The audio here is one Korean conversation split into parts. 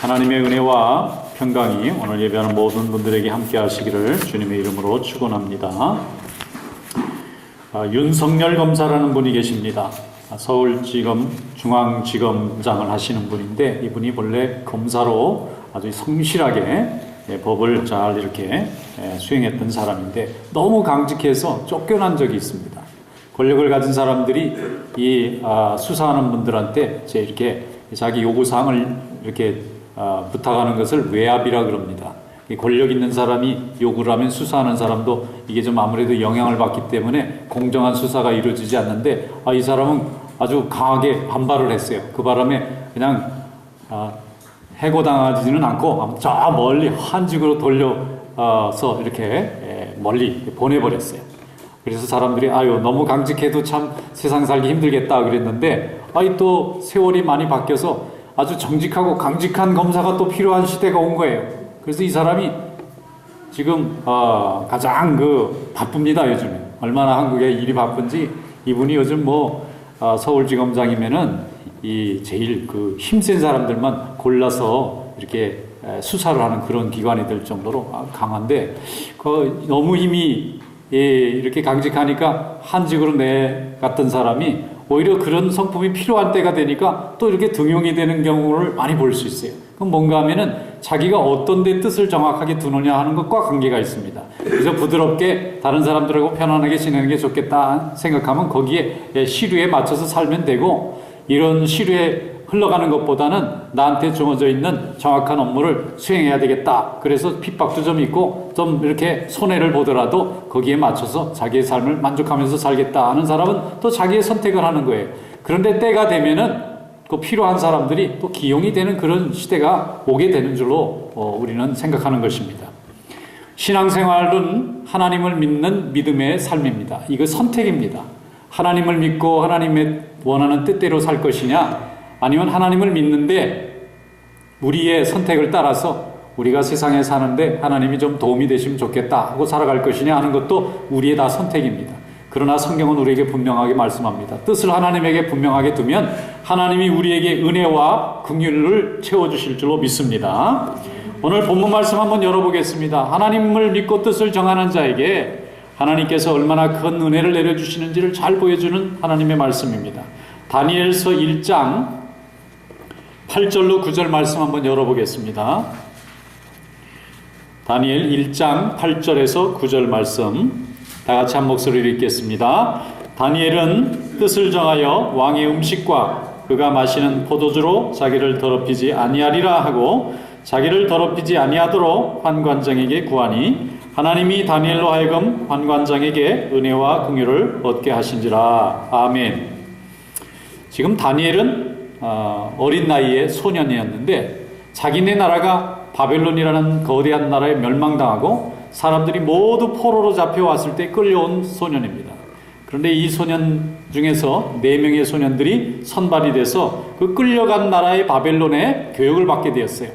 하나님의 은혜와 평강이 오늘 예배하는 모든 분들에게 함께 하시기를 주님의 이름으로 축원합니다. 윤석열 검사라는 분이 계십니다. 서울지검 중앙지검장을 하시는 분인데 이분이 원래 검사로 아주 성실하게 법을 잘 이렇게 수행했던 사람인데 너무 강직해서 쫓겨난 적이 있습니다. 권력을 가진 사람들이 이 수사하는 분들한테 이렇게 자기 요구사항을 이렇게 부탁하는 것을 외압이라 그럽니다. 권력 있는 사람이 요구를 하면 수사하는 사람도 이게 좀 아무래도 영향을 받기 때문에 공정한 수사가 이루어지지 않는데 이 사람은 아주 강하게 반발을 했어요. 그 바람에 그냥 해고당하지는 않고 저 멀리 한직으로 돌려서 이렇게 멀리 보내버렸어요. 그래서 사람들이 너무 강직해도 참 세상 살기 힘들겠다 그랬는데 또 세월이 많이 바뀌어서 아주 정직하고 강직한 검사가 또 필요한 시대가 온 거예요. 그래서 이 사람이 지금 가장 바쁩니다. 요즘에 얼마나 한국에 일이 바쁜지 이분이 요즘 서울지검장이면은 이 제일 힘센 사람들만 골라서 이렇게 수사를 하는 그런 기관이 될 정도로 강한데 너무 힘이 이렇게 강직하니까 한직으로 내갔던 사람이 오히려 그런 성품이 필요한 때가 되니까 또 이렇게 등용이 되는 경우를 많이 볼 수 있어요. 그럼 뭔가 하면은 자기가 어떤 데 뜻을 정확하게 두느냐 하는 것과 관계가 있습니다. 그래서 부드럽게 다른 사람들하고 편안하게 지내는 게 좋겠다 생각하면 거기에 시류에 맞춰서 살면 되고, 이런 시류에 흘러가는 것보다는 나한테 주어져 있는 정확한 업무를 수행해야 되겠다. 그래서 핍박도 좀 있고 좀 이렇게 손해를 보더라도 거기에 맞춰서 자기의 삶을 만족하면서 살겠다 하는 사람은 또 자기의 선택을 하는 거예요. 그런데 때가 되면은 필요한 사람들이 또 기용이 되는 그런 시대가 오게 되는 줄로 우리는 생각하는 것입니다. 신앙생활은 하나님을 믿는 믿음의 삶입니다. 이거 선택입니다. 하나님을 믿고 하나님의 원하는 뜻대로 살 것이냐, 아니면 하나님을 믿는데 우리의 선택을 따라서 우리가 세상에 사는데 하나님이 좀 도움이 되시면 좋겠다 하고 살아갈 것이냐 하는 것도 우리의 다 선택입니다. 그러나 성경은 우리에게 분명하게 말씀합니다. 뜻을 하나님에게 분명하게 두면 하나님이 우리에게 은혜와 긍휼을 채워주실 줄로 믿습니다. 오늘 본문 말씀 한번 열어보겠습니다. 하나님을 믿고 뜻을 정하는 자에게 하나님께서 얼마나 큰 은혜를 내려주시는지를 잘 보여주는 하나님의 말씀입니다. 다니엘서 1장 8절로 9절 말씀 한번 열어보겠습니다. 다니엘 1장 8절에서 9절 말씀 다 같이 한 목소리로 읽겠습니다. 다니엘은 뜻을 정하여 왕의 음식과 그가 마시는 포도주로 자기를 더럽히지 아니하리라 하고 자기를 더럽히지 아니하도록 환관장에게 구하니 하나님이 다니엘로 하여금 환관장에게 은혜와 긍휼을 얻게 하신지라. 아멘. 지금 다니엘은 어린 나이에 소년이었는데 자기네 나라가 바벨론이라는 거대한 나라에 멸망당하고 사람들이 모두 포로로 잡혀왔을 때 끌려온 소년입니다. 그런데 이 소년 중에서 4명의 소년들이 선발이 돼서 그 끌려간 나라의 바벨론에 교육을 받게 되었어요.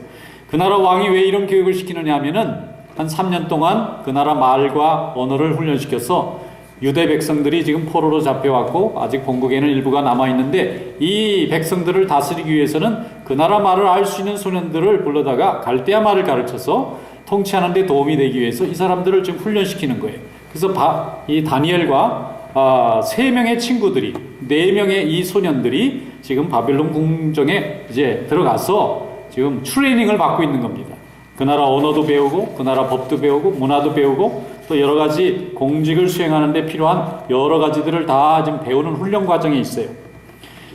그 나라 왕이 왜 이런 교육을 시키느냐 하면은 한 3년 동안 그 나라 말과 언어를 훈련시켜서 유대 백성들이 지금 포로로 잡혀왔고 아직 본국에는 일부가 남아있는데 이 백성들을 다스리기 위해서는 그 나라 말을 알 수 있는 소년들을 불러다가 갈대아 말을 가르쳐서 통치하는 데 도움이 되기 위해서 이 사람들을 지금 훈련시키는 거예요. 그래서 이 다니엘과 3명의 친구들이 4명의 이 소년들이 지금 바벨론 궁정에 이제 들어가서 지금 트레이닝을 받고 있는 겁니다. 그 나라 언어도 배우고 그 나라 법도 배우고 문화도 배우고 또 여러 가지 공직을 수행하는 데 필요한 여러 가지들을 다 지금 배우는 훈련 과정에 있어요.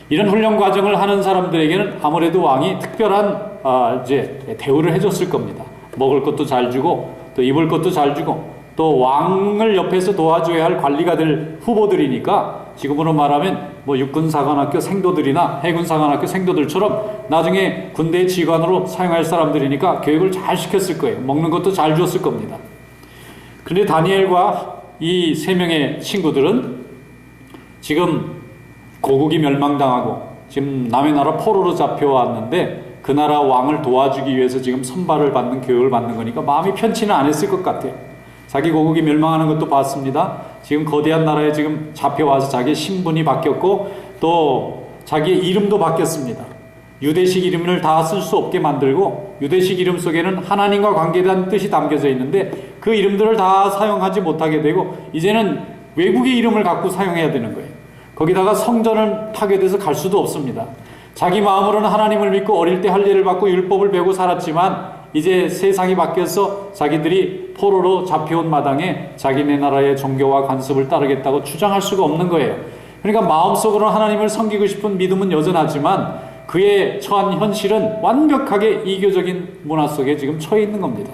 이런 훈련 과정을 하는 사람들에게는 아무래도 왕이 특별한 이제 대우를 해줬을 겁니다. 먹을 것도 잘 주고 또 입을 것도 잘 주고 또 왕을 옆에서 도와줘야 할 관리가 될 후보들이니까 지금으로 말하면 육군사관학교 생도들이나 해군사관학교 생도들처럼 나중에 군대 지휘관으로 사용할 사람들이니까 교육을 잘 시켰을 거예요. 먹는 것도 잘 줬을 겁니다. 그런데 다니엘과 이 3명의 친구들은 지금 고국이 멸망당하고 지금 남의 나라 포로로 잡혀왔는데 그 나라 왕을 도와주기 위해서 지금 선발을 받는 교육을 받는 거니까 마음이 편치는 않았을 것 같아요. 자기 고국이 멸망하는 것도 봤습니다. 지금 거대한 나라에 지금 잡혀와서 자기 신분이 바뀌었고 또 자기의 이름도 바뀌었습니다. 유대식 이름을 다 쓸 수 없게 만들고 유대식 이름 속에는 하나님과 관계된 뜻이 담겨져 있는데 그 이름들을 다 사용하지 못하게 되고 이제는 외국의 이름을 갖고 사용해야 되는 거예요. 거기다가 성전을 타게 돼서 갈 수도 없습니다. 자기 마음으로는 하나님을 믿고 어릴 때 할례를 받고 율법을 배우고 살았지만 이제 세상이 바뀌어서 자기들이 포로로 잡혀온 마당에 자기네 나라의 종교와 관습을 따르겠다고 주장할 수가 없는 거예요. 그러니까 마음속으로는 하나님을 섬기고 싶은 믿음은 여전하지만 그의 처한 현실은 완벽하게 이교적인 문화 속에 지금 처해 있는 겁니다.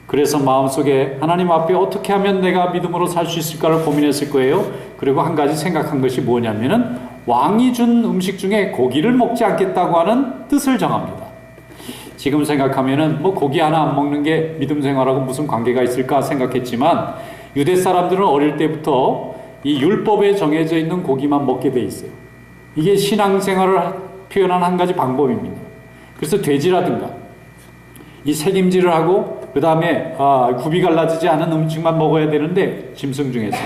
그래서 마음속에 하나님 앞에 어떻게 하면 내가 믿음으로 살 수 있을까를 고민했을 거예요. 그리고 한 가지 생각한 것이 뭐냐면은 왕이 준 음식 중에 고기를 먹지 않겠다고 하는 뜻을 정합니다. 지금 생각하면은 뭐 고기 하나 안 먹는 게 믿음 생활하고 무슨 관계가 있을까 생각했지만 유대 사람들은 어릴 때부터 이 율법에 정해져 있는 고기만 먹게 돼 있어요. 이게 신앙생활을 표현한 한 가지 방법입니다. 그래서 돼지라든가 이 색임질을 하고 그 다음에 굽이 갈라지지 않은 음식만 먹어야 되는데 짐승 중에서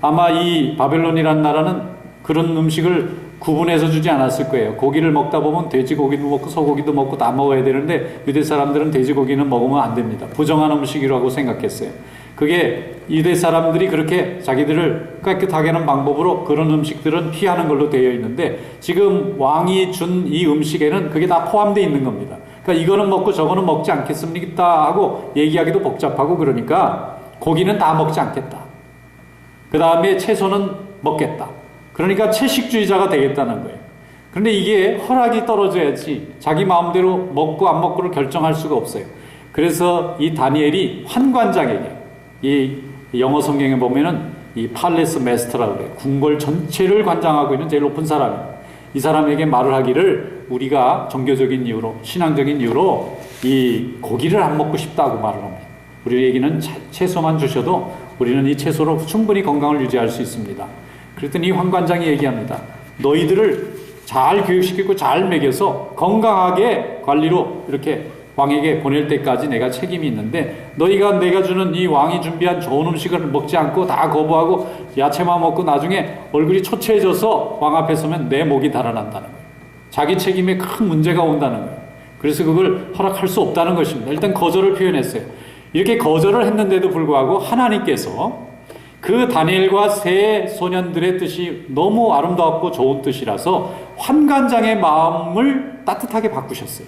아마 이 바벨론이라는 나라는 그런 음식을 구분해서 주지 않았을 거예요. 고기를 먹다 보면 돼지고기도 먹고 소고기도 먹고 다 먹어야 되는데 유대 사람들은 돼지고기는 먹으면 안 됩니다. 부정한 음식이라고 생각했어요. 그게 유대 사람들이 그렇게 자기들을 깨끗하게 하는 방법으로 그런 음식들은 피하는 걸로 되어 있는데 지금 왕이 준 이 음식에는 그게 다 포함되어 있는 겁니다. 그러니까 이거는 먹고 저거는 먹지 않겠습니까 하고 얘기하기도 복잡하고 그러니까 고기는 다 먹지 않겠다. 그 다음에 채소는 먹겠다. 그러니까 채식주의자가 되겠다는 거예요. 그런데 이게 허락이 떨어져야지 자기 마음대로 먹고 안 먹고를 결정할 수가 없어요. 그래서 이 다니엘이 환관장에게 이 영어 성경에 보면은 이 팔레스 메스터라고 그래요. 궁궐 전체를 관장하고 있는 제일 높은 사람이에요. 이 사람에게 말을 하기를 우리가 종교적인 이유로 신앙적인 이유로 이 고기를 안 먹고 싶다고 말을 합니다. 우리에게는 채소만 주셔도 우리는 이 채소로 충분히 건강을 유지할 수 있습니다. 그랬더니 이 환관장이 얘기합니다. 너희들을 잘 교육시키고 잘 먹여서 건강하게 관리로 이렇게 왕에게 보낼 때까지 내가 책임이 있는데 너희가 내가 주는 이 왕이 준비한 좋은 음식을 먹지 않고 다 거부하고 야채만 먹고 나중에 얼굴이 초췌해져서 왕 앞에 서면 내 목이 달아난다는 거예요. 자기 책임에 큰 문제가 온다는 거예요. 그래서 그걸 허락할 수 없다는 것입니다. 일단 거절을 표현했어요. 이렇게 거절을 했는데도 불구하고 하나님께서 그 다니엘과 세 소년들의 뜻이 너무 아름답고 좋은 뜻이라서 환관장의 마음을 따뜻하게 바꾸셨어요.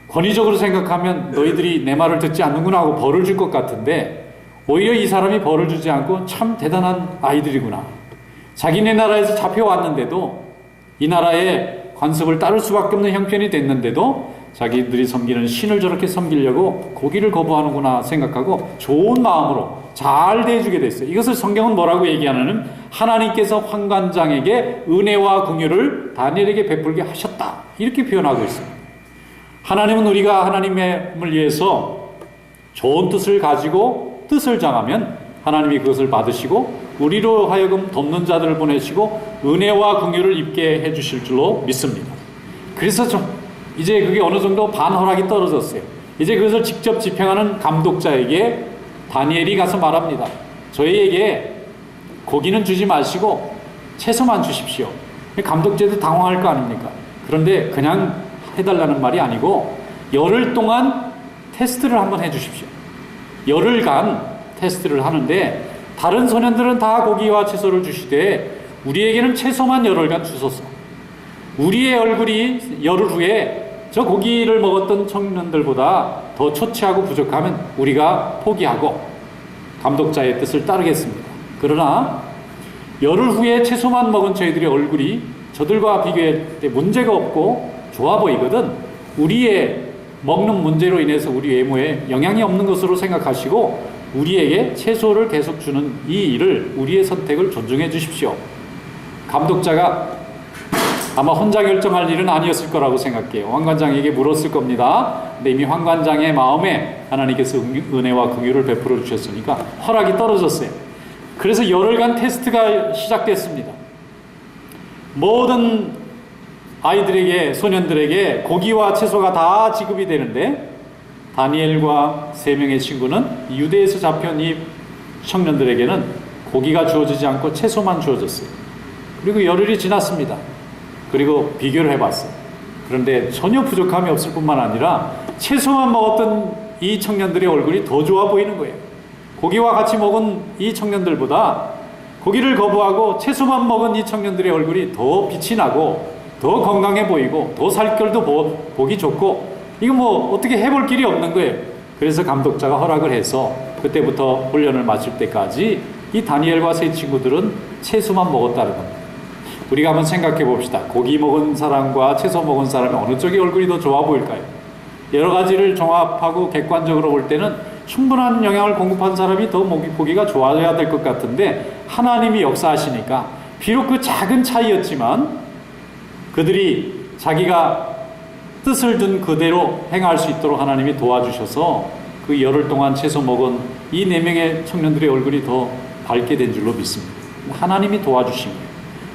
권위적으로 생각하면 너희들이 내 말을 듣지 않는구나 하고 벌을 줄 것 같은데 오히려 이 사람이 벌을 주지 않고 참 대단한 아이들이구나. 자기네 나라에서 잡혀왔는데도 이 나라의 관습을 따를 수밖에 없는 형편이 됐는데도 자기들이 섬기는 신을 저렇게 섬기려고 고기를 거부하는구나 생각하고 좋은 마음으로 잘 대해주게 됐어요. 이것을 성경은 뭐라고 얘기하냐면 하나님께서 환관장에게 은혜와 긍휼을 다니엘에게 베풀게 하셨다. 이렇게 표현하고 있습니다. 하나님은 우리가 하나님을 위해서 좋은 뜻을 가지고 뜻을 정하면 하나님이 그것을 받으시고 우리로 하여금 돕는 자들을 보내시고 은혜와 긍휼을 입게 해주실 줄로 믿습니다. 그래서 이제 그게 어느 정도 반허락이 떨어졌어요. 이제 그것을 직접 집행하는 감독자에게 다니엘이 가서 말합니다. 저희에게 고기는 주지 마시고 채소만 주십시오. 감독자도 당황할 거 아닙니까? 그런데 그냥 해달라는 말이 아니고 열흘 동안 테스트를 한번 해주십시오. 열흘간 테스트를 하는데 다른 소년들은 다 고기와 채소를 주시되 우리에게는 채소만 열흘간 주소서. 우리의 얼굴이 열흘 후에 저 고기를 먹었던 청년들보다 더 초췌하고 부족하면 우리가 포기하고 감독자의 뜻을 따르겠습니다. 그러나 열흘 후에 채소만 먹은 저희들의 얼굴이 저들과 비교할 때 문제가 없고 좋아 보이거든 우리의 먹는 문제로 인해서 우리 외모에 영향이 없는 것으로 생각하시고 우리에게 채소를 계속 주는 이 일을 우리의 선택을 존중해 주십시오. 감독자가 아마 혼자 결정할 일은 아니었을 거라고 생각해요. 환관장에게 물었을 겁니다. 근데 이미 환관장의 마음에 하나님께서 은혜와 긍휼을 베풀어 주셨으니까 허락이 떨어졌어요. 그래서 열흘간 테스트가 시작됐습니다. 모든 아이들에게 소년들에게 고기와 채소가 다 지급이 되는데 다니엘과 세 명의 친구는 유대에서 잡혀온 이 청년들에게는 고기가 주어지지 않고 채소만 주어졌어요. 그리고 열흘이 지났습니다. 그리고 비교를 해봤어요. 그런데 전혀 부족함이 없을 뿐만 아니라 채소만 먹었던 이 청년들의 얼굴이 더 좋아 보이는 거예요. 고기와 같이 먹은 이 청년들보다 고기를 거부하고 채소만 먹은 이 청년들의 얼굴이 더 빛이 나고 더 건강해 보이고 더 살결도 보기 좋고, 이거 뭐 어떻게 해볼 길이 없는 거예요. 그래서 감독자가 허락을 해서 그때부터 훈련을 마칠 때까지 이 다니엘과 세 친구들은 채소만 먹었다는 겁니다. 우리가 한번 생각해 봅시다. 고기 먹은 사람과 채소 먹은 사람이 어느 쪽이 얼굴이 더 좋아 보일까요? 여러 가지를 종합하고 객관적으로 볼 때는 충분한 영양을 공급한 사람이 더 고기가 좋아져야 될 것 같은데, 하나님이 역사하시니까 비록 그 작은 차이였지만 그들이 자기가 뜻을 둔 그대로 행할 수 있도록 하나님이 도와주셔서 그 열흘 동안 채소 먹은 이 4명의 청년들의 얼굴이 더 밝게 된 줄로 믿습니다. 하나님이 도와주신 거예요.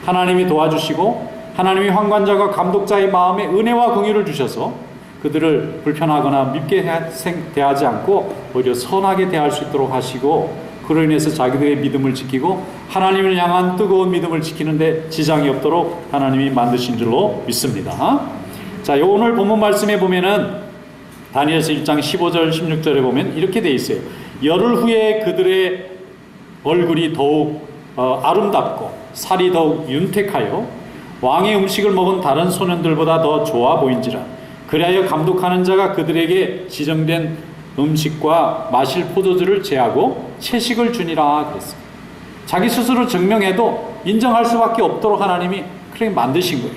하나님이 도와주시고 하나님이 황관자가 감독자의 마음에 은혜와 긍휼을 주셔서 그들을 불편하거나 밉게 대하지 않고 오히려 선하게 대할 수 있도록 하시고, 그로 인해서 자기들의 믿음을 지키고 하나님을 향한 뜨거운 믿음을 지키는데 지장이 없도록 하나님이 만드신 줄로 믿습니다. 자, 오늘 본문 말씀에 보면은 다니엘서 1장 15절 16절에 보면 이렇게 돼 있어요. 열흘 후에 그들의 얼굴이 더욱 아름답고 살이 더욱 윤택하여 왕의 음식을 먹은 다른 소년들보다 더 좋아 보인지라. 그리하여 감독하는 자가 그들에게 지정된 음식과 마실 포도주를 제하고 채식을 주니라 그랬어요. 자기 스스로 증명해도 인정할 수밖에 없도록 하나님이 그렇게 만드신 거예요.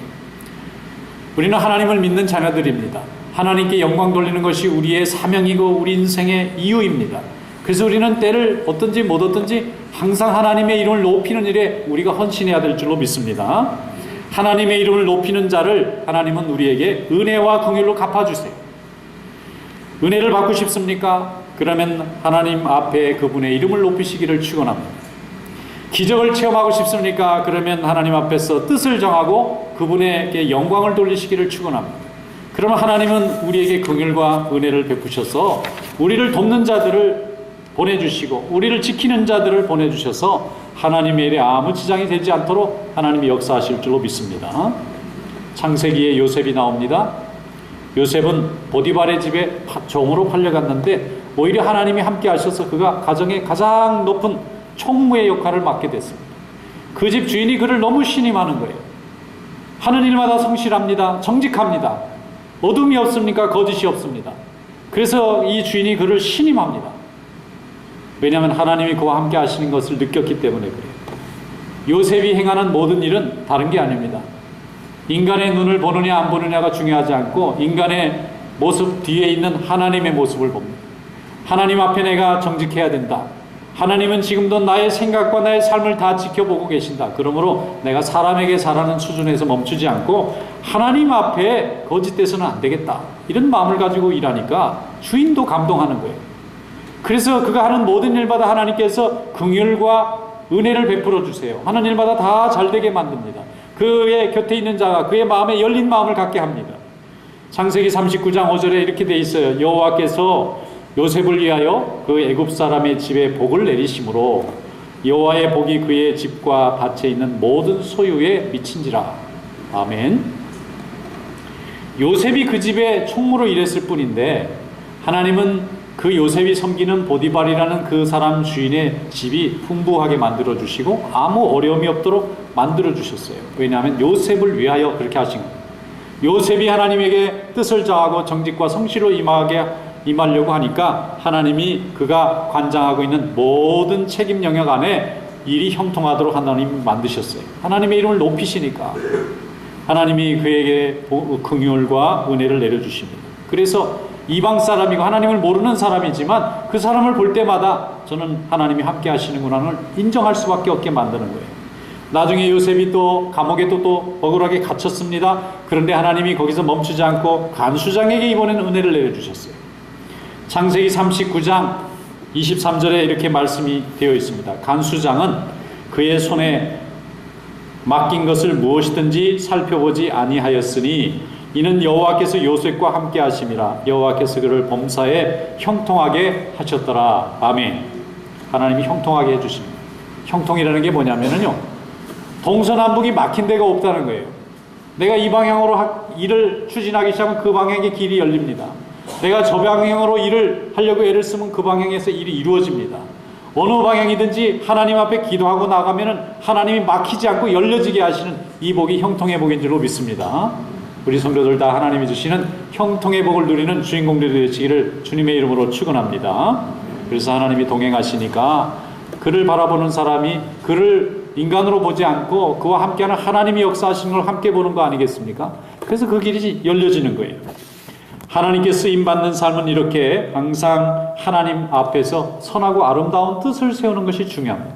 우리는 하나님을 믿는 자녀들입니다. 하나님께 영광 돌리는 것이 우리의 사명이고 우리 인생의 이유입니다. 그래서 우리는 때를 얻든지 못 얻든지 항상 하나님의 이름을 높이는 일에 우리가 헌신해야 될 줄로 믿습니다. 하나님의 이름을 높이는 자를 하나님은 우리에게 은혜와 긍휼로 갚아주세요. 은혜를 받고 싶습니까? 그러면 하나님 앞에 그분의 이름을 높이시기를 축원합니다. 기적을 체험하고 싶습니까? 그러면 하나님 앞에서 뜻을 정하고 그분에게 영광을 돌리시기를 축원합니다. 그러면 하나님은 우리에게 긍휼과 은혜를 베푸셔서 우리를 돕는 자들을 보내주시고 우리를 지키는 자들을 보내주셔서 하나님의 일에 아무 지장이 되지 않도록 하나님이 역사하실 줄로 믿습니다. 창세기에 요셉이 나옵니다. 요셉은 보디발의 집에 종으로 팔려갔는데 오히려 하나님이 함께 하셔서 그가 가정의 가장 높은 총무의 역할을 맡게 됐습니다. 그 집 주인이 그를 너무 신임하는 거예요. 하는 일마다 성실합니다. 정직합니다. 어둠이 없습니까? 거짓이 없습니다. 그래서 이 주인이 그를 신임합니다. 왜냐하면 하나님이 그와 함께 하시는 것을 느꼈기 때문에 그래요. 요셉이 행하는 모든 일은 다른 게 아닙니다. 인간의 눈을 보느냐 안 보느냐가 중요하지 않고 인간의 모습 뒤에 있는 하나님의 모습을 봅니다. 하나님 앞에 내가 정직해야 된다. 하나님은 지금도 나의 생각과 나의 삶을 다 지켜보고 계신다. 그러므로 내가 사람에게 잘하는 수준에서 멈추지 않고 하나님 앞에 거짓돼서는 안 되겠다. 이런 마음을 가지고 일하니까 주인도 감동하는 거예요. 그래서 그가 하는 모든 일마다 하나님께서 긍휼과 은혜를 베풀어 주세요. 하는 일마다 다 잘되게 만듭니다. 그의 곁에 있는 자가 그의 마음에 열린 마음을 갖게 합니다. 창세기 39장 5절에 이렇게 돼 있어요. 여호와께서 요셉을 위하여 그 애굽 사람의 집에 복을 내리심으로 여호와의 복이 그의 집과 밭에 있는 모든 소유에 미친지라. 아멘. 요셉이 그 집에 총무로 일했을 뿐인데 하나님은 그 요셉이 섬기는 보디발이라는 그 사람 주인의 집이 풍부하게 만들어주시고 아무 어려움이 없도록 만들어주셨어요. 왜냐하면 요셉을 위하여 그렇게 하신 거예요. 요셉이 하나님에게 뜻을 정하고 정직과 성실로 임하려고 하니까 하나님이 그가 관장하고 있는 모든 책임 영역 안에 일이 형통하도록 하나님이 만드셨어요. 하나님의 이름을 높이시니까 하나님이 그에게 긍휼과 은혜를 내려주십니다. 그래서 이방 사람이고 하나님을 모르는 사람이지만 그 사람을 볼 때마다 저는 하나님이 함께 하시는구나를 인정할 수밖에 없게 만드는 거예요. 나중에 요셉이 또 감옥에 또 억울하게 갇혔습니다. 그런데 하나님이 거기서 멈추지 않고 간수장에게 이번에는 은혜를 내려주셨어요. 창세기 39장 23절에 이렇게 말씀이 되어 있습니다. 간수장은 그의 손에 맡긴 것을 무엇이든지 살펴보지 아니하였으니 이는 여호와께서 요셉과 함께 하심이라. 여호와께서 그를 범사에 형통하게 하셨더라. 아멘. 하나님이 형통하게 해주십니다. 형통이라는 게 뭐냐면요, 동서남북이 막힌 데가 없다는 거예요. 내가 이 방향으로 일을 추진하기 시작하면 그 방향의 길이 열립니다. 내가 저 방향으로 일을 하려고 애를 쓰면 그 방향에서 일이 이루어집니다. 어느 방향이든지 하나님 앞에 기도하고 나가면은 하나님이 막히지 않고 열려지게 하시는 이 복이 형통의 복인 줄로 믿습니다. 우리 성도들 다 하나님이 주시는 형통의 복을 누리는 주인공들이 되시기를 주님의 이름으로 축원합니다. 그래서 하나님이 동행하시니까 그를 바라보는 사람이 그를 인간으로 보지 않고 그와 함께하는 하나님이 역사하시는 걸 함께 보는 거 아니겠습니까? 그래서 그 길이 열려지는 거예요. 하나님께 쓰임받는 삶은 이렇게 항상 하나님 앞에서 선하고 아름다운 뜻을 세우는 것이 중요합니다.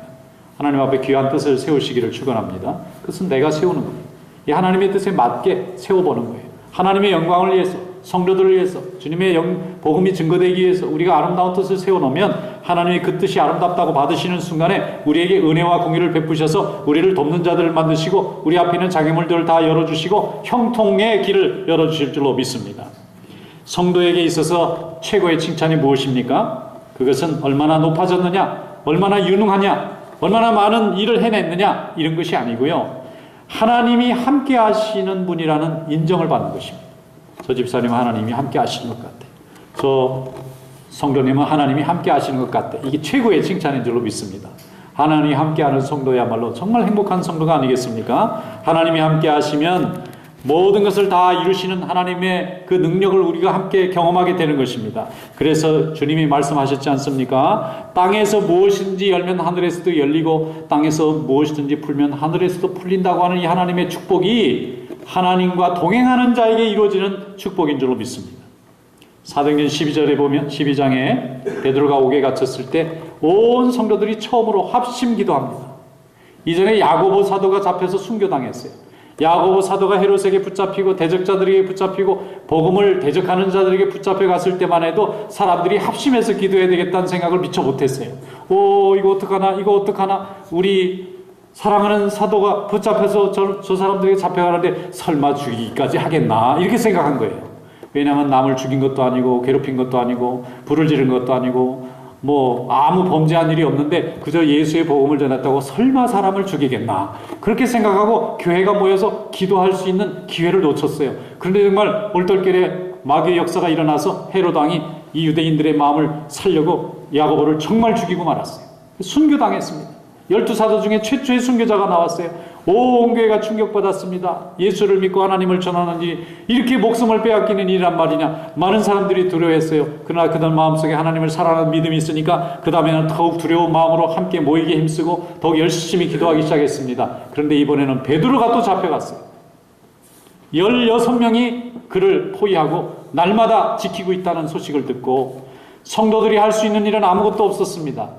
하나님 앞에 귀한 뜻을 세우시기를 축원합니다. 그것은 내가 세우는 거예요. 이 하나님의 뜻에 맞게 세워보는 거예요. 하나님의 영광을 위해서, 성도들을 위해서, 주님의 복음이 증거되기 위해서 우리가 아름다운 뜻을 세워놓으면 하나님이 그 뜻이 아름답다고 받으시는 순간에 우리에게 은혜와 공의를 베푸셔서 우리를 돕는 자들을 만드시고 우리 앞에 있는 장애물들을 다 열어주시고 형통의 길을 열어주실 줄로 믿습니다. 성도에게 있어서 최고의 칭찬이 무엇입니까? 그것은 얼마나 높아졌느냐, 얼마나 유능하냐, 얼마나 많은 일을 해냈느냐 이런 것이 아니고요. 하나님이 함께 하시는 분이라는 인정을 받는 것입니다. 저 집사님은 하나님이 함께 하시는 것 같아. 저 성도님은 하나님이 함께 하시는 것 같아. 이게 최고의 칭찬인 줄로 믿습니다. 하나님이 함께하는 성도야말로 정말 행복한 성도가 아니겠습니까? 하나님이 함께 하시면 모든 것을 다 이루시는 하나님의 그 능력을 우리가 함께 경험하게 되는 것입니다. 그래서 주님이 말씀하셨지 않습니까? 땅에서 무엇이든지 열면 하늘에서도 열리고 땅에서 무엇이든지 풀면 하늘에서도 풀린다고 하는 이 하나님의 축복이 하나님과 동행하는 자에게 이루어지는 축복인 줄로 믿습니다. 사도행전 12절에 보면 12장에 베드로가 옥에 갇혔을 때 온 성도들이 처음으로 합심 기도합니다. 이전에 야고보 사도가 잡혀서 순교당했어요. 야고보 사도가 헤롯에게 붙잡히고 대적자들에게 붙잡히고 복음을 대적하는 자들에게 붙잡혀 갔을 때만 해도 사람들이 합심해서 기도해야 되겠다는 생각을 미처 못했어요. 이거 어떡하나, 이거 어떡하나, 우리 사랑하는 사도가 붙잡혀서 저 사람들에게 잡혀가는데 설마 죽이기까지 하겠나 이렇게 생각한 거예요. 왜냐하면 남을 죽인 것도 아니고 괴롭힌 것도 아니고 불을 지른 것도 아니고 뭐 아무 범죄한 일이 없는데 그저 예수의 복음을 전했다고 설마 사람을 죽이겠나 그렇게 생각하고 교회가 모여서 기도할 수 있는 기회를 놓쳤어요. 그런데 정말 올떨결에 마귀의 역사가 일어나서 헤롯 왕이 이 유대인들의 마음을 살려고 야고보를 정말 죽이고 말았어요. 순교당했습니다. 12사도 중에 최초의 순교자가 나왔어요. 온 교회가 충격받았습니다. 예수를 믿고 하나님을 전하는지 이렇게 목숨을 빼앗기는 일이란 말이냐. 많은 사람들이 두려워했어요. 그러나 그들 마음속에 하나님을 사랑하는 믿음이 있으니까 그 다음에는 더욱 두려운 마음으로 함께 모이게 힘쓰고 더욱 열심히 기도하기 시작했습니다. 그런데 이번에는 베드로가 또 잡혀갔어요. 16명이 그를 포위하고 날마다 지키고 있다는 소식을 듣고 성도들이 할 수 있는 일은 아무것도 없었습니다.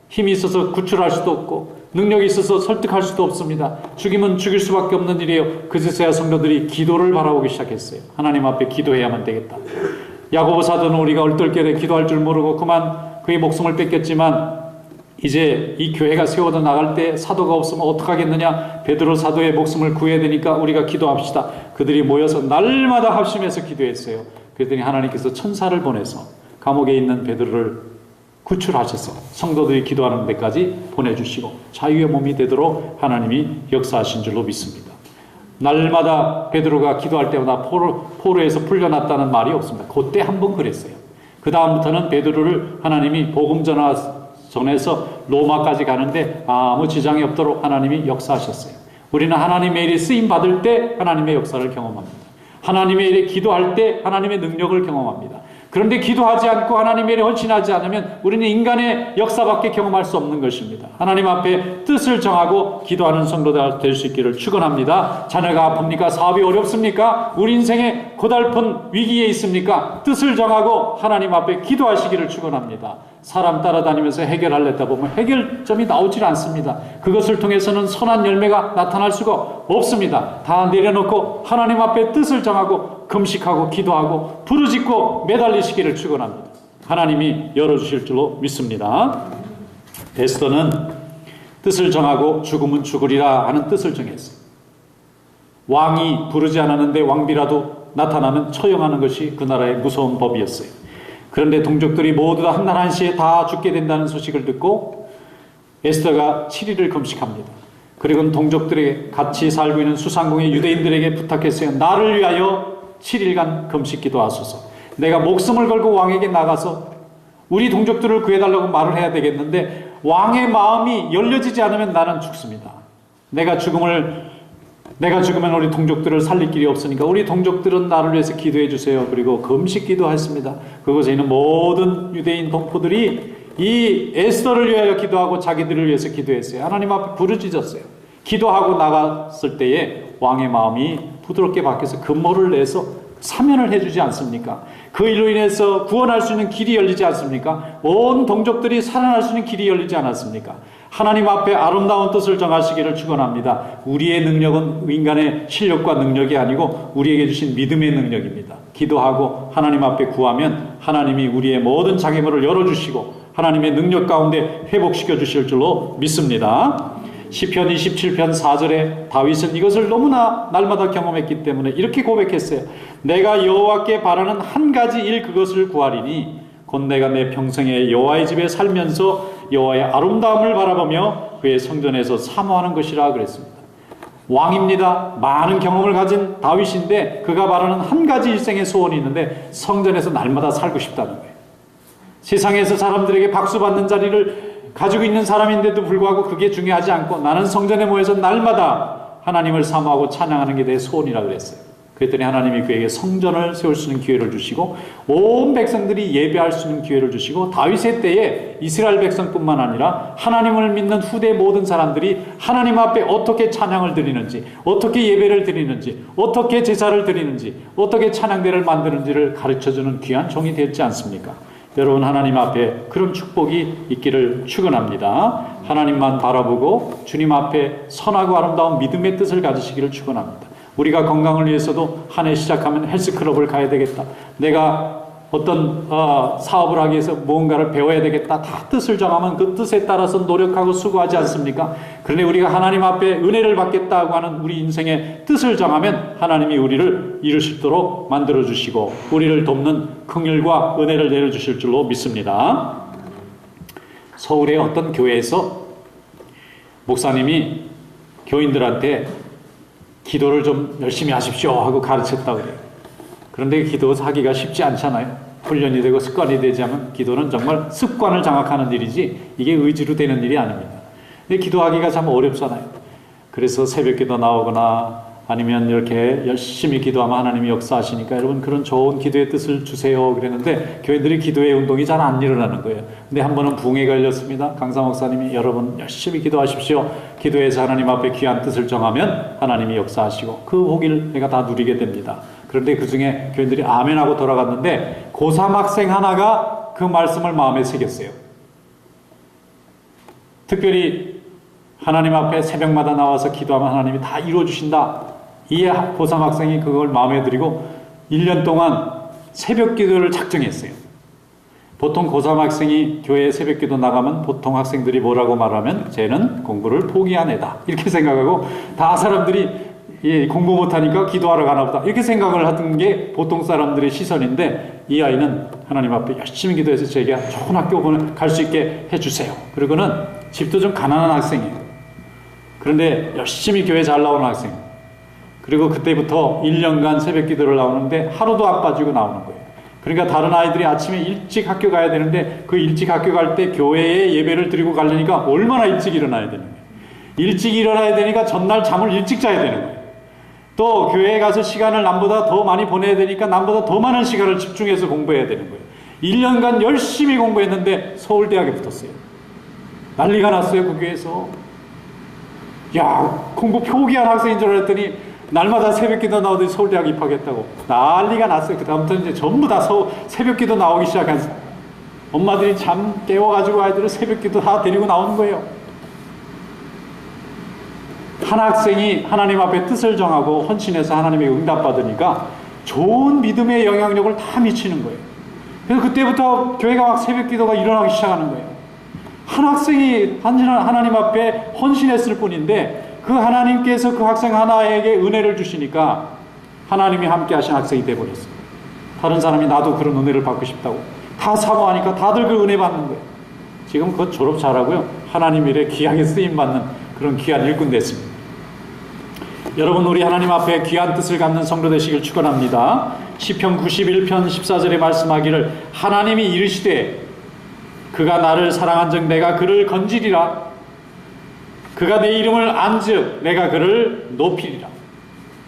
힘이 있어서 구출할 수도 없고 능력이 있어서 설득할 수도 없습니다. 죽이면 죽일 수밖에 없는 일이에요. 그제서야 성도들이 기도를 바라보기 시작했어요. 하나님 앞에 기도해야만 되겠다. 야고보 사도는 우리가 얼떨결에 기도할 줄 모르고 그만 그의 목숨을 뺏겼지만 이제 이 교회가 세워져 나갈 때 사도가 없으면 어떡하겠느냐. 베드로 사도의 목숨을 구해야 되니까 우리가 기도합시다. 그들이 모여서 날마다 합심해서 기도했어요. 그랬더니 하나님께서 천사를 보내서 감옥에 있는 베드로를 구출하셔서 성도들이 기도하는 데까지 보내주시고 자유의 몸이 되도록 하나님이 역사하신 줄로 믿습니다. 날마다 베드로가 기도할 때마다 포로에서 풀려났다는 말이 없습니다. 그때 한 번 그랬어요. 그 다음부터는 베드로를 하나님이 복음 전해서 로마까지 가는데 아무 지장이 없도록 하나님이 역사하셨어요. 우리는 하나님의 일에 쓰임 받을 때 하나님의 역사를 경험합니다. 하나님의 일에 기도할 때 하나님의 능력을 경험합니다. 그런데 기도하지 않고 하나님의 일에 헌신하지 않으면 우리는 인간의 역사밖에 경험할 수 없는 것입니다. 하나님 앞에 뜻을 정하고 기도하는 성도가 될 수 있기를 축원합니다. 자녀가 아픕니까? 사업이 어렵습니까? 우리 인생에 고달픈 위기에 있습니까? 뜻을 정하고 하나님 앞에 기도하시기를 축원합니다. 사람 따라다니면서 해결하려다 보면 해결점이 나오질 않습니다. 그것을 통해서는 선한 열매가 나타날 수가 없습니다. 다 내려놓고 하나님 앞에 뜻을 정하고 금식하고 기도하고 부르짖고 매달리시기를 축원합니다. 하나님이 열어주실 줄로 믿습니다. 에스더는 뜻을 정하고 죽으면 죽으리라 하는 뜻을 정했어요. 왕이 부르지 않았는데 왕비라도 나타나면 처형하는 것이 그 나라의 무서운 법이었어요. 그런데 동족들이 모두 다 한날 한시에 다 죽게 된다는 소식을 듣고 에스더가 7일을 금식합니다. 그리고 동족들에게 같이 살고 있는 수상궁의 유대인들에게 부탁했어요. 나를 위하여 7일간 금식 기도하소서. 내가 목숨을 걸고 왕에게 나가서 우리 동족들을 구해달라고 말을 해야 되겠는데 왕의 마음이 열려지지 않으면 나는 죽습니다. 내가 죽으면 우리 동족들을 살릴 길이 없으니까 우리 동족들은 나를 위해서 기도해 주세요. 그리고 금식 기도했습니다. 그곳에 있는 모든 유대인 동포들이 이 에스더를 위하여 기도하고 자기들을 위해서 기도했어요. 하나님 앞에 부르짖었어요. 기도하고 나갔을 때에 왕의 마음이 부드럽게 바뀌어서 금모를 내서 사면을 해주지 않습니까? 그 일로 인해서 구원할 수 있는 길이 열리지 않습니까? 온 동족들이 살아날 수 있는 길이 열리지 않았습니까? 하나님 앞에 아름다운 뜻을 정하시기를 축원합니다. 우리의 능력은 인간의 실력과 능력이 아니고 우리에게 주신 믿음의 능력입니다. 기도하고 하나님 앞에 구하면 하나님이 우리의 모든 장애물을 열어주시고 하나님의 능력 가운데 회복시켜 주실 줄로 믿습니다. 시편 27편 4절에 다윗은 이것을 너무나 날마다 경험했기 때문에 이렇게 고백했어요. 내가 여호와께 바라는 한 가지 일 그것을 구하리니 곧 내가 내 평생에 여호와의 집에 살면서 여호와의 아름다움을 바라보며 그의 성전에서 사모하는 것이라 그랬습니다. 왕입니다. 많은 경험을 가진 다윗인데 그가 바라는 한 가지 일생의 소원이 있는데 성전에서 날마다 살고 싶다는 거예요. 세상에서 사람들에게 박수 받는 자리를 가지고 있는 사람인데도 불구하고 그게 중요하지 않고 나는 성전에 모여서 날마다 하나님을 사모하고 찬양하는 게 내 소원이라 그랬어요. 그랬더니 하나님이 그에게 성전을 세울 수 있는 기회를 주시고 온 백성들이 예배할 수 있는 기회를 주시고 다윗의 때에 이스라엘 백성뿐만 아니라 하나님을 믿는 후대 모든 사람들이 하나님 앞에 어떻게 찬양을 드리는지, 어떻게 예배를 드리는지, 어떻게 제사를 드리는지, 어떻게 찬양대를 만드는지를 가르쳐주는 귀한 종이 되었지 않습니까? 여러분, 하나님 앞에 그런 축복이 있기를 축원합니다. 하나님만 바라보고 주님 앞에 선하고 아름다운 믿음의 뜻을 가지시기를 축원합니다. 우리가 건강을 위해서도 한 해 시작하면 헬스클럽을 가야 되겠다. 내가 어떤 사업을 하기 위해서 무언가를 배워야 되겠다. 다 뜻을 정하면 그 뜻에 따라서 노력하고 수고하지 않습니까? 그런데 우리가 하나님 앞에 은혜를 받겠다고 하는 우리 인생의 뜻을 정하면 하나님이 우리를 이룰 수 있도록 만들어주시고 우리를 돕는 긍휼과 은혜를 내려주실 줄로 믿습니다. 서울의 어떤 교회에서 목사님이 교인들한테 기도를 좀 열심히 하십시오 하고 가르쳤다고 그래요. 그런데 기도하기가 쉽지 않잖아요. 훈련이 되고 습관이 되지 않으면 기도는 정말 습관을 장악하는 일이지 이게 의지로 되는 일이 아닙니다. 근데 기도하기가 참 어렵잖아요. 그래서 새벽 기도 나오거나 아니면 이렇게 열심히 기도하면 하나님이 역사하시니까 여러분 그런 좋은 기도의 뜻을 주세요 그랬는데 교인들이 기도의 운동이 잘 안 일어나는 거예요. 근데 한 번은 붕에 걸렸습니다. 강사 목사님이 여러분 열심히 기도하십시오. 기도해서 하나님 앞에 귀한 뜻을 정하면 하나님이 역사하시고 그 복을 내가 다 누리게 됩니다. 그런데 그 중에 교인들이 아멘하고 돌아갔는데 고3 학생 하나가 그 말씀을 마음에 새겼어요. 특별히 하나님 앞에 새벽마다 나와서 기도하면 하나님이 다 이루어주신다. 이 고3 학생이 그걸 마음에 들이고 1년 동안 새벽 기도를 작정했어요. 보통 고3 학생이 교회에 새벽 기도 나가면 보통 학생들이 뭐라고 말하면 쟤는 공부를 포기한 애다. 이렇게 생각하고 다 사람들이 공부 못하니까 기도하러 가나 보다. 이렇게 생각을 하던 게 보통 사람들의 시선인데 이 아이는 하나님 앞에 열심히 기도해서 제가 좋은 학교 갈 수 있게 해주세요. 그리고는 집도 좀 가난한 학생이에요. 그런데 열심히 교회 잘 나오는 학생. 그리고 그때부터 1년간 새벽 기도를 나오는데 하루도 안 빠지고 나오는 거예요. 그러니까 다른 아이들이 아침에 일찍 학교 가야 되는데 그 일찍 학교 갈 때 교회에 예배를 드리고 가려니까 얼마나 일찍 일어나야 되는 거예요. 일찍 일어나야 되니까 전날 잠을 일찍 자야 되는 거예요. 또 교회에 가서 시간을 남보다 더 많이 보내야 되니까 남보다 더 많은 시간을 집중해서 공부해야 되는 거예요. 1년간 열심히 공부했는데 서울대학에 붙었어요. 난리가 났어요. 그 교회에서. 야, 공부 포기한 학생인 줄 알았더니 날마다 새벽기도 나오더니 서울대학 입학했다고 난리가 났어요. 그 다음부터 이제 전부 다 새벽기도 나오기 시작한 엄마들이 잠 깨워가지고 아이들을 새벽기도 다 데리고 나오는 거예요. 한 학생이 하나님 앞에 뜻을 정하고 헌신해서 하나님의 응답받으니까 좋은 믿음의 영향력을 다 미치는 거예요. 그래서 그때부터 교회가 막 새벽기도가 일어나기 시작하는 거예요. 한 학생이 하나님 앞에 헌신했을 뿐인데 그 하나님께서 그 학생 하나에게 은혜를 주시니까 하나님이 함께 하신 학생이 되어버렸어요. 다른 사람이 나도 그런 은혜를 받고 싶다고 다 사모하니까 다들 그 은혜 받는 거예요. 지금 그거 졸업 잘하고요. 하나님 일에 귀하게 쓰임받는 그런 귀한 일꾼 됐습니다. 여러분, 우리 하나님 앞에 귀한 뜻을 갖는 성도 되시길 축원합니다. 시편 91편 14절에 말씀하기를 하나님이 이르시되 그가 나를 사랑한즉 내가 그를 건지리라. 그가 내 이름을 안즉 내가 그를 높이리라.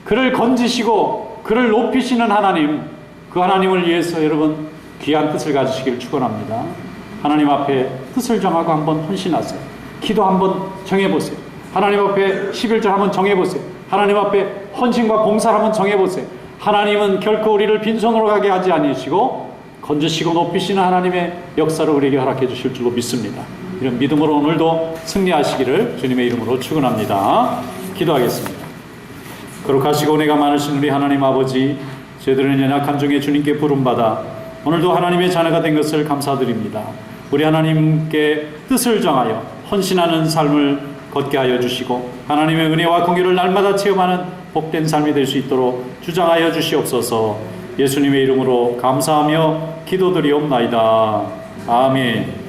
그를 건지시고 그를 높이시는 하나님, 그 하나님을 위해서 여러분 귀한 뜻을 가지시길 축원합니다. 하나님 앞에 뜻을 정하고 한번 헌신하세요. 기도 한번 정해보세요. 하나님 앞에 11절 한번 정해보세요. 하나님 앞에 헌신과 봉사를 한번 정해보세요. 하나님은 결코 우리를 빈손으로 가게 하지 아니시고 건지시고 높이시는 하나님의 역사를 우리에게 허락해 주실 줄로 믿습니다. 이런 믿음으로 오늘도 승리하시기를 주님의 이름으로 축원합니다. 기도하겠습니다. 거룩하시고 은혜가 많으신 우리 하나님 아버지, 저희들은 연약한 중에 주님께 부름받아 오늘도 하나님의 자녀가 된 것을 감사드립니다. 우리 하나님께 뜻을 정하여 헌신하는 삶을 걷게 하여 주시고 하나님의 은혜와 공의를 날마다 체험하는 복된 삶이 될 수 있도록 주장하여 주시옵소서. 예수님의 이름으로 감사하며 기도드리옵나이다. 아멘.